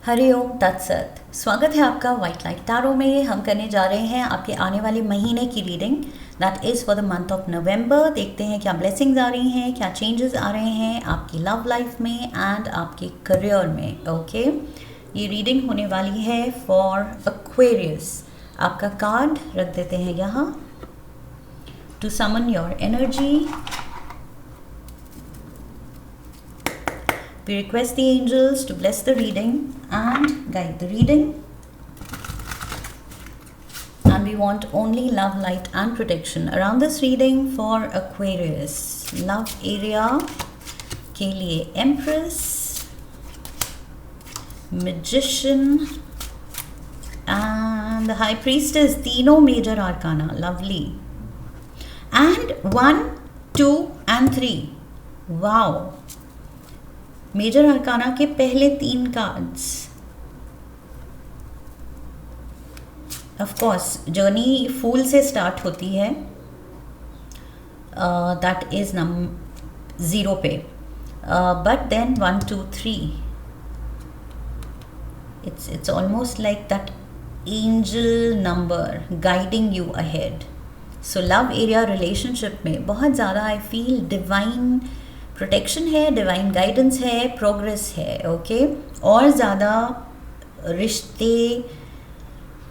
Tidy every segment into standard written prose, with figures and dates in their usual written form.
हरिओम तत्सत। स्वागत है आपका वाइट लाइट टैरो में। हम करने जा रहे हैं आपके आने वाले महीने की reading, that is for the month of November. देखते हैं क्या ब्लेसिंग्स आ रही हैं, क्या चेंजेस आ रहे हैं आपकी लव लाइफ में एंड आपके करियर में। ओके, ये रीडिंग होने वाली है फॉर एक्वेरियस। आपका कार्ड रख देते हैं यहाँ to summon your energy. We request the angels to bless the reading and guide the reading. And we want only love, light and protection around this reading for Aquarius. Love area के लिए Empress, Magician and the High Priestess. तीनों major arcana. Lovely. And 1, 2 and 3. Wow. Major arcana के पहले 3 cards. Of course journey फूल से start होती है, that is 0 पे, but then 1, 2, 3 it's almost like that angel number guiding you ahead. So love area relationship में बहुत ज़्यादा आई फील डिवाइन प्रोटेक्शन है, डिवाइन गाइडेंस है, प्रोग्रेस है। ओके, और ज़्यादा रिश्ते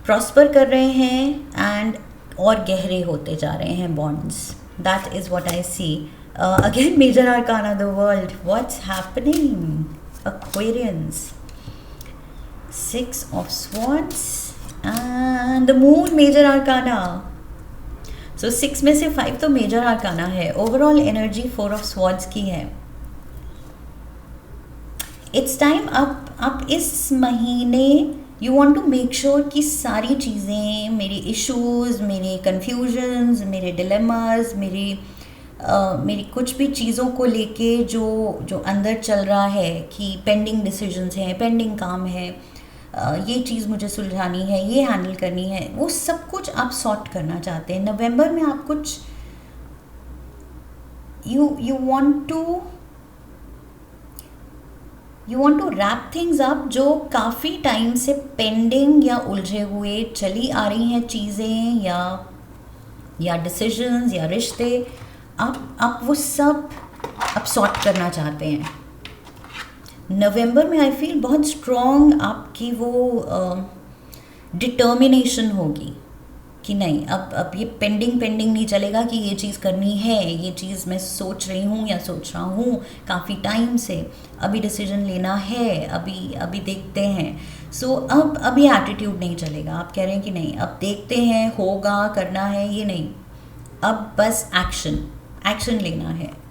प्रॉस्पर कर रहे हैं एंड और गहरे होते जा रहे हैं bonds. That is what I see. Again major arcana the world, what's happening Aquarians. 6 of swords and the moon major arcana. So 6 में से 5 तो मेजर आर्काना है। ओवरऑल एनर्जी 4 ऑफ स्वॉर्ड्स की है। इट्स टाइम आप इस महीने you want to make sure कि सारी चीज़ें, मेरी इश्यूज, मेरे कन्फ्यूजन्स, मेरे डिलेमास, मेरी कुछ भी चीज़ों को लेके जो अंदर चल रहा है कि पेंडिंग डिसीजंस हैं, पेंडिंग काम है, ये चीज़ मुझे सुलझानी है, ये हैंडल करनी है, वो सब कुछ आप सॉर्ट करना चाहते हैं। नवंबर में आप कुछ you want to wrap things up जो काफ़ी टाइम से पेंडिंग या उलझे हुए चली आ रही हैं चीज़ें या डिसीजंस या रिश्ते, आप वो सब आप सॉर्ट करना चाहते हैं। नवंबर में आई फील बहुत स्ट्रॉन्ग आपकी वो डिटर्मिनेशन होगी कि नहीं, अब ये पेंडिंग नहीं चलेगा कि ये चीज़ करनी है, ये चीज़ मैं सोच रही हूँ या सोच रहा हूँ काफ़ी टाइम से, अभी डिसीजन लेना है, अभी देखते हैं। सो अब ये एटीट्यूड नहीं चलेगा। आप कह रहे हैं कि नहीं, अब देखते हैं, होगा, करना है, ये नहीं, अब बस एक्शन लेना है।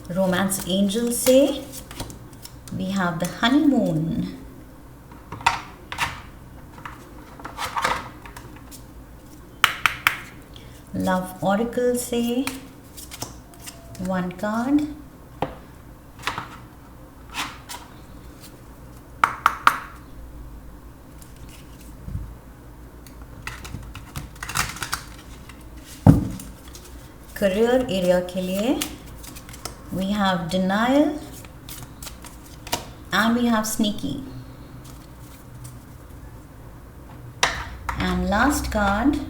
रोमांस एंजल से we have the honeymoon, love oracle से 1 कार्ड, करियर एरिया के लिए we have denial and we have sneaky, and last card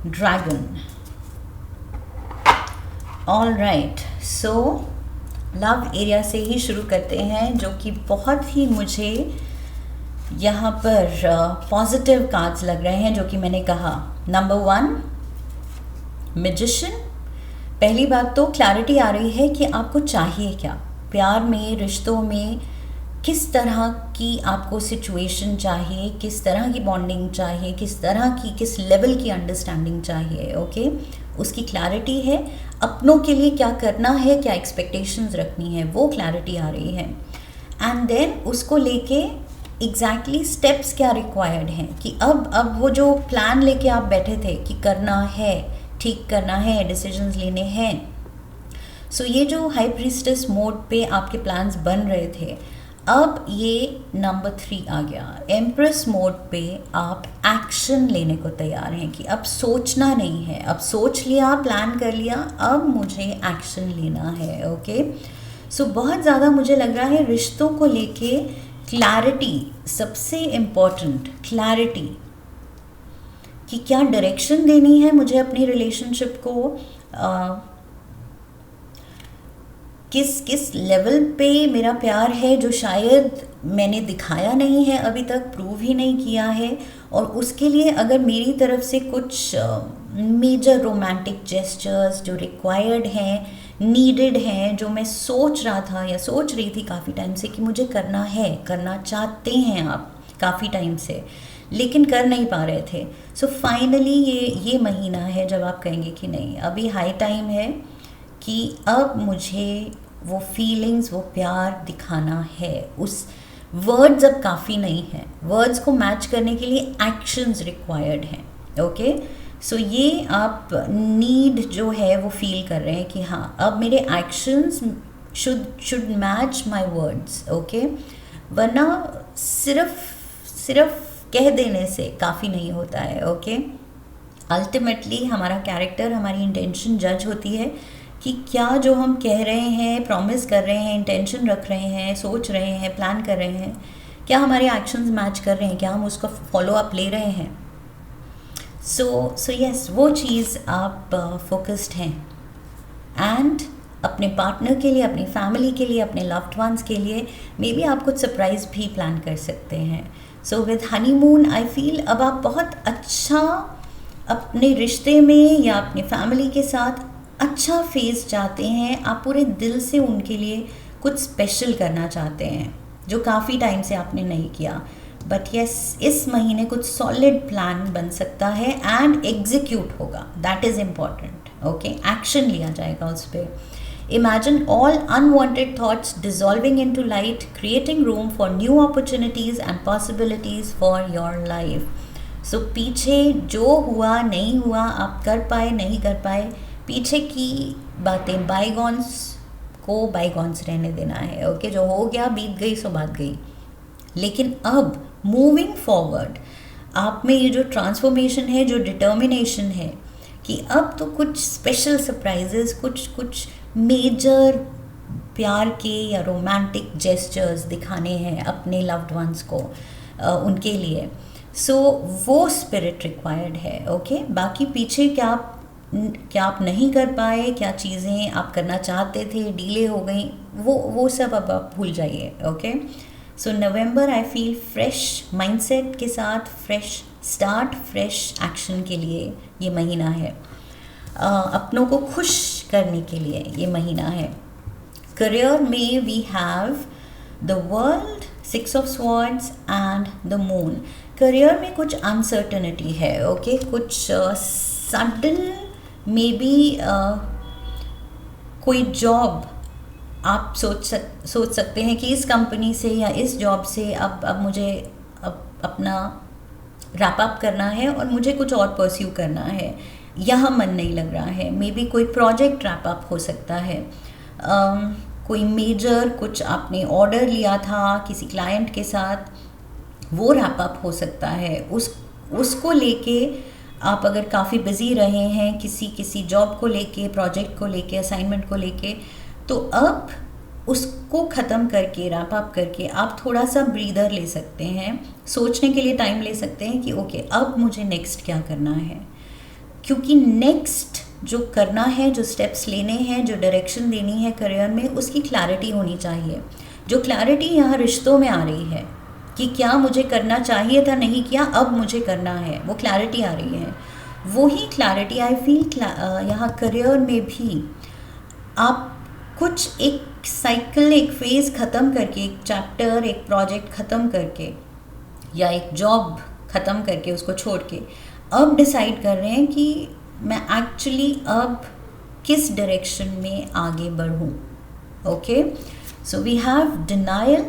dragon. all right, so love area से ही शुरू करते हैं, जो कि बहुत ही मुझे यहाँ पर पॉजिटिव कार्ड्स लग रहे हैं, जो कि मैंने कहा। Number 1 magician. पहली बात तो क्लैरिटी आ रही है कि आपको चाहिए क्या, प्यार में, रिश्तों में, किस तरह की आपको सिचुएशन चाहिए, किस तरह की बॉन्डिंग चाहिए, किस लेवल की अंडरस्टैंडिंग चाहिए। ओके, उसकी क्लैरिटी है। अपनों के लिए क्या करना है, क्या एक्सपेक्टेशंस रखनी है, वो क्लैरिटी आ रही है। एंड देन उसको लेके एग्जैक्टली स्टेप्स क्या रिक्वायर्ड हैं कि अब वो जो प्लान लेके आप बैठे थे कि करना है, ठीक करना है, डिसीजंस लेने हैं। सो ये जो हाई प्रीस्टेस मोड पे आपके प्लान्स बन रहे थे, अब ये नंबर 3 आ गया, एम्प्रेस मोड पे आप एक्शन लेने को तैयार हैं कि अब सोचना नहीं है, अब सोच लिया, प्लान कर लिया, अब मुझे एक्शन लेना है। ओके, सो बहुत ज़्यादा मुझे लग रहा है रिश्तों को लेके क्लैरिटी, सबसे इम्पॉर्टेंट क्लैरिटी कि क्या डायरेक्शन देनी है मुझे अपनी रिलेशनशिप को, किस किस लेवल पे मेरा प्यार है जो शायद मैंने दिखाया नहीं है अभी तक, प्रूव ही नहीं किया है, और उसके लिए अगर मेरी तरफ से कुछ मेजर रोमांटिक जेस्चर्स जो रिक्वायर्ड हैं, नीडेड हैं, जो मैं सोच रहा था या सोच रही थी काफ़ी टाइम से कि मुझे करना है, करना चाहते हैं आप काफ़ी टाइम से, लेकिन कर नहीं पा रहे थे। सो फाइनली ये महीना है जब आप कहेंगे कि नहीं, अभी हाई टाइम है कि अब मुझे वो फीलिंग्स, वो प्यार दिखाना है। उस वर्ड्स अब काफ़ी नहीं है, वर्ड्स को मैच करने के लिए एक्शंस रिक्वायर्ड हैं। ओके, सो ये आप नीड जो है वो फील कर रहे हैं कि हाँ, अब मेरे actions should match my words. Okay, वरना सिर्फ कह देने से काफ़ी नहीं होता है। ओके, अल्टीमेटली हमारा कैरेक्टर, हमारी इंटेंशन जज होती है कि क्या जो हम कह रहे हैं, प्रॉमिस कर रहे हैं, इंटेंशन रख रहे हैं, सोच रहे हैं, प्लान कर रहे हैं, क्या हमारे एक्शंस मैच कर रहे हैं, क्या हम उसका फॉलो अप ले रहे हैं। सो यस, वो चीज़ आप फोकस्ड हैं, एंड अपने पार्टनर के लिए, अपनी फैमिली के लिए, अपने लव्ड वंस के लिए मे बी आप कुछ सरप्राइज़ भी प्लान कर सकते हैं। So with honeymoon I feel अब आप बहुत अच्छा अपने रिश्ते में या अपनी फैमिली के साथ अच्छा फेस चाहते हैं, आप पूरे दिल से उनके लिए कुछ स्पेशल करना चाहते हैं जो काफ़ी टाइम से आपने नहीं किया। बट यस, इस महीने कुछ सॉलिड प्लान बन सकता है एंड एग्जीक्यूट होगा, that is important. Okay, action लिया जाएगा उस पर। Imagine all unwanted thoughts dissolving into light, creating room for new opportunities and possibilities for your life. So पीछे जो हुआ नहीं हुआ, आप कर पाए नहीं कर पाए, पीछे की बातें, बाईगॉन्स को बाईगॉन्स रहने देना है। ओके, जो हो गया बीत गई सो बात गई, लेकिन अब मूविंग फॉरवर्ड आप में ये जो ट्रांसफॉर्मेशन है, जो डिटर्मिनेशन है कि अब तो कुछ स्पेशल सरप्राइजेस, कुछ मेजर प्यार के या रोमांटिक जेस्चर्स दिखाने हैं अपने लव्ड वंस को, उनके लिए। सो वो स्पिरिट रिक्वायर्ड है। ओके, बाकी पीछे क्या आप नहीं कर पाए, क्या चीज़ें आप करना चाहते थे डिले हो गई, वो सब अब आप भूल जाइए। Okay, so November I feel fresh mindset के साथ, फ्रेश स्टार्ट, फ्रेश एक्शन के लिए ये महीना है। अपनों को खुश करने के लिए ये महीना है। करियर में we have the world, 6 of swords and the moon. Career में कुछ अनसर्टनिटी है। ओके, कुछ सडन मे बी कोई जॉब आप सोच सकते हैं कि इस कंपनी से या इस जॉब से अब मुझे अपना रैप अप करना है और मुझे कुछ और परस्यू करना है, यहाँ मन नहीं लग रहा है। मे बी कोई प्रोजेक्ट रैप अप हो सकता है, कोई मेजर कुछ आपने ऑर्डर लिया था किसी क्लाइंट के साथ, वो रैप अप हो सकता है। उसको लेके आप अगर काफ़ी बिजी रहे हैं किसी जॉब को लेके, प्रोजेक्ट को लेके, असाइनमेंट को लेके, तो अब उसको ख़त्म करके, रैप अप करके आप थोड़ा सा ब्रीदर ले सकते हैं, सोचने के लिए टाइम ले सकते हैं कि ओके अब मुझे नेक्स्ट क्या करना है। क्योंकि नेक्स्ट जो करना है, जो स्टेप्स लेने हैं, जो डायरेक्शन देनी है करियर में, उसकी क्लैरिटी होनी चाहिए। जो क्लैरिटी यहाँ रिश्तों में आ रही है कि क्या मुझे करना चाहिए था, नहीं किया, अब मुझे करना है, वो क्लैरिटी आ रही है। वही क्लैरिटी आई फील यहाँ करियर में भी आप कुछ एक साइकिल, एक फेज़ ख़त्म करके, एक चैप्टर, एक प्रोजेक्ट ख़त्म करके या एक जॉब ख़त्म करके, उसको छोड़ के अब डिसाइड कर रहे हैं कि मैं एक्चुअली अब किस डायरेक्शन में आगे बढ़ूं। Okay, so we have denial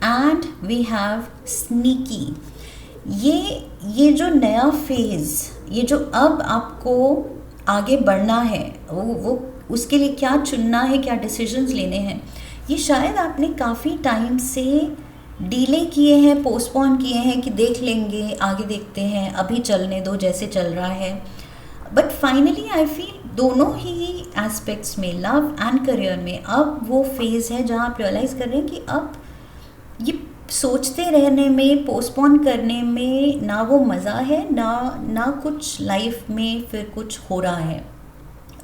and we have sneaky. ये जो नया फेज़, ये जो अब आपको आगे बढ़ना है, वो उसके लिए क्या चुनना है, क्या डिसीजंस लेने हैं, ये शायद आपने काफ़ी टाइम से डिले किए हैं, पोस्टपोन किए हैं कि देख लेंगे, आगे देखते हैं, अभी चलने दो जैसे चल रहा है। बट फाइनली आई फील दोनों ही एस्पेक्ट्स में, लव एंड करियर में, अब वो फेज़ है जहाँ आप रियलाइज़ कर रहे हैं कि अब ये सोचते रहने में, पोस्टपोन करने में ना वो मज़ा है, ना कुछ लाइफ में फिर कुछ हो रहा है।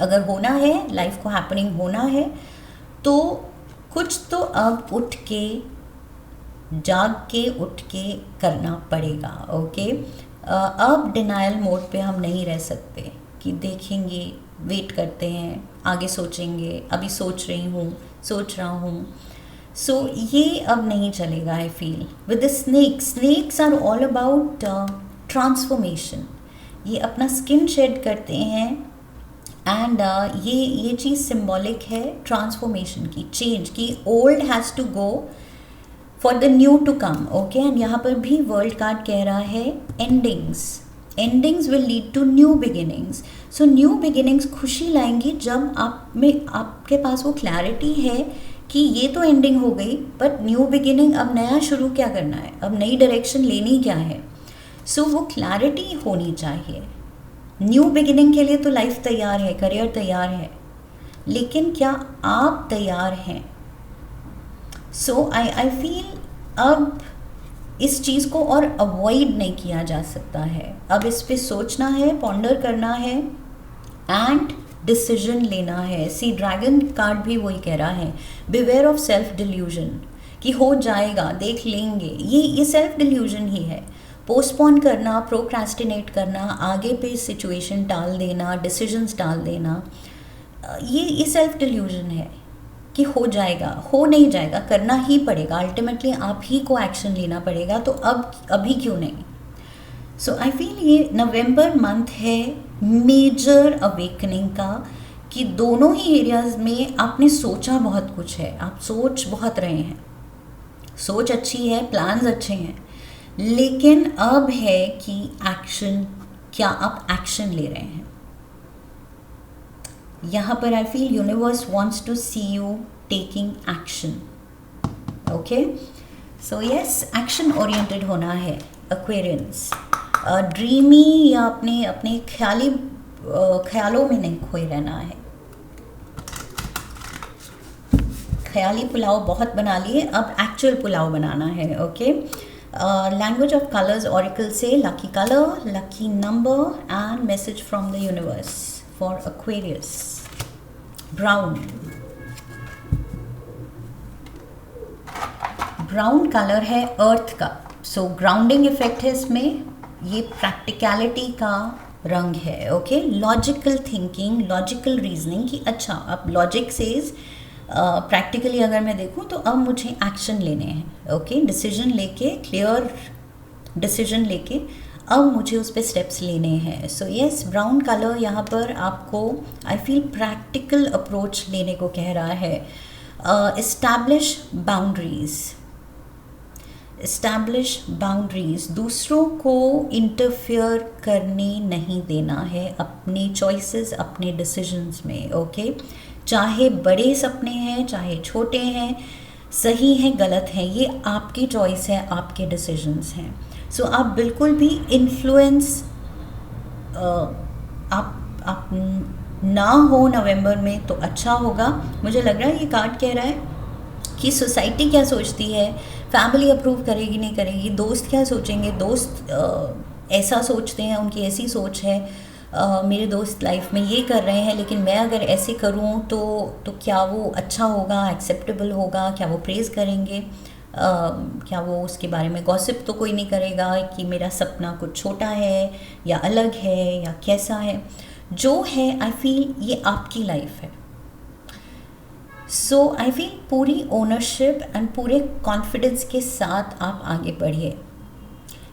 अगर होना है, लाइफ को हैपनिंग होना है, तो कुछ तो अब उठ के, जाग के, उठ के करना पड़ेगा। ओके, अब डिनायल मोड पे हम नहीं रह सकते कि देखेंगे, वेट करते हैं, आगे सोचेंगे, अभी सोच रहा हूँ। सो ये अब नहीं चलेगा। I feel with the snakes are all about transformation. ये अपना स्किन शेड करते हैं एंड ये चीज़ सिंबॉलिक है ट्रांसफॉर्मेशन की, चेंज की। Old has to go for the new to come. Okay, and यहाँ पर भी वर्ल्ड कार्ड कह रहा है endings will lead to new beginnings. So new beginnings खुशी लाएंगी जब आपके पास वो क्लैरिटी है कि ये तो एंडिंग हो गई, बट न्यू बिगिनिंग, अब नया शुरू क्या करना है, अब नई डायरेक्शन लेनी क्या है। सो वो क्लैरिटी होनी चाहिए। न्यू बिगिनिंग के लिए तो लाइफ तैयार है, करियर तैयार है, लेकिन क्या आप तैयार हैं? सो आई फील अब इस चीज़ को और अवॉइड नहीं किया जा सकता है। अब इस पे सोचना है, पॉन्डर करना है एंड डिसीजन लेना है। सी ड्रैगन कार्ड भी वही कह रहा है, बिवेयर ऑफ सेल्फ डिल्यूजन, कि हो जाएगा, देख लेंगे। ये सेल्फ डिल्यूजन ही है। पोस्टपोन करना, प्रोक्रेस्टिनेट करना, आगे पे सिचुएशन टाल देना, डिसीजंस टाल देना, ये सेल्फ डिल्यूजन है कि हो जाएगा। हो नहीं जाएगा, करना ही पड़ेगा। अल्टीमेटली आप ही को एक्शन लेना पड़ेगा, तो अब अभी क्यों नहीं। सो आई फील ये नवंबर मंथ है मेजर अवेकनिंग का, कि दोनों ही एरियाज़ में आपने सोचा बहुत कुछ है, आप सोच बहुत रहे हैं, सोच अच्छी है, प्लान्स अच्छे हैं, लेकिन अब है कि एक्शन, क्या आप एक्शन ले रहे हैं। यहाँ पर I feel universe wants to see you taking action. Okay, so yes, action oriented होना है एक्वेरियंस। ड्रीमी या अपने ख्यालों में नहीं खोए रहना है। ख्याली पुलाव बहुत बना लिए, अब एक्चुअल पुलाव बनाना है। Okay, language of colours oracle से lucky colour, lucky number and message from the universe for Aquarius. Brown colour है अर्थ का, सो ग्राउंडिंग इफेक्ट है इसमें। ये प्रैक्टिकलिटी का रंग है। Okay, logical thinking, logical reasoning, कि अच्छा अब लॉजिक सेज प्रैक्टिकली अगर मैं देखूं तो अब मुझे एक्शन लेने हैं। ओके, डिसीजन लेके, क्लियर डिसीजन लेके अब मुझे उस पर स्टेप्स लेने हैं। सो यस, ब्राउन कलर यहाँ पर आपको आई फील प्रैक्टिकल अप्रोच लेने को कह रहा है। एस्टैब्लिश बाउंड्रीज, दूसरों को इंटरफेयर करने नहीं देना है अपने चॉइसेस, अपने डिसीजंस में। ओके, चाहे बड़े सपने हैं, चाहे छोटे हैं, सही हैं, गलत हैं, ये आपकी चॉइस है, आपके डिसीजंस हैं। सो आप बिल्कुल भी इन्फ्लुएंस आप ना हो नवंबर में तो अच्छा होगा। मुझे लग रहा है ये कार्ड कह रहा है कि सोसाइटी क्या सोचती है, फैमिली अप्रूव करेगी नहीं करेगी, दोस्त क्या सोचेंगे, दोस्त ऐसा सोचते हैं, उनकी ऐसी सोच है, मेरे दोस्त लाइफ में ये कर रहे हैं, लेकिन मैं अगर ऐसे करूं तो क्या वो अच्छा होगा, एक्सेप्टेबल होगा, क्या वो प्रेज़ करेंगे, क्या वो उसके बारे में गॉसिप तो कोई नहीं करेगा कि मेरा सपना कुछ छोटा है या अलग है या कैसा है। जो है आई फील ये आपकी लाइफ है। सो आई फील पूरी ओनरशिप एंड पूरे कॉन्फिडेंस के साथ आप आगे बढ़िए।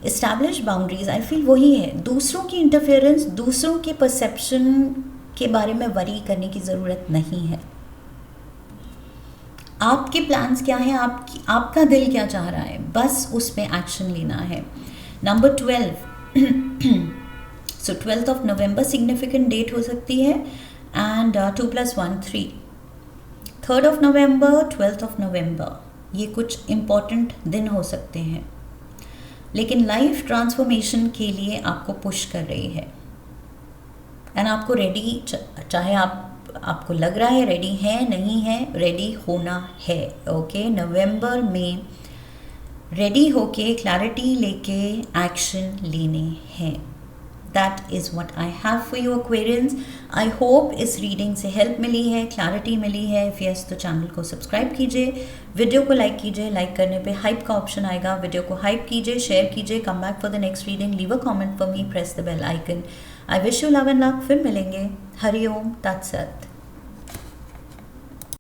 इस्टेब्लिश बाउंड्रीज आई फील वही है, दूसरों की इंटरफेरेंस, दूसरों के परसेप्शन के बारे में वरी करने की ज़रूरत नहीं है। आपके प्लान्स क्या हैं, आपका दिल क्या चाह रहा है, बस उस पर एक्शन लेना है। नंबर 12 सो 12th of November significant date हो सकती है and 2 + 1 3। 3rd of November, 12th of November, ये कुछ इम्पॉर्टेंट दिन हो सकते हैं, लेकिन लाइफ ट्रांसफॉर्मेशन के लिए आपको पुश कर रही है। एंड आपको रेडी, चाहे आपको लग रहा है रेडी है, नहीं है, रेडी होना है। ओके, नवंबर में रेडी होके क्लैरिटी लेके एक्शन लेने हैं। That is what I have for you Aquarians. I hope इस रीडिंग से हेल्प मिली है, क्लैरिटी मिली है। इफ यस तो चैनल को सब्सक्राइब कीजिए, वीडियो को लाइक कीजिए, लाइक करने पे हाइप का ऑप्शन आएगा, वीडियो को हाइप कीजिए, शेयर कीजिए। Come back for the next reading, leave a comment for me, press the bell icon. I wish you love and luck. फिर मिलेंगे। हरि ओम तत्सत।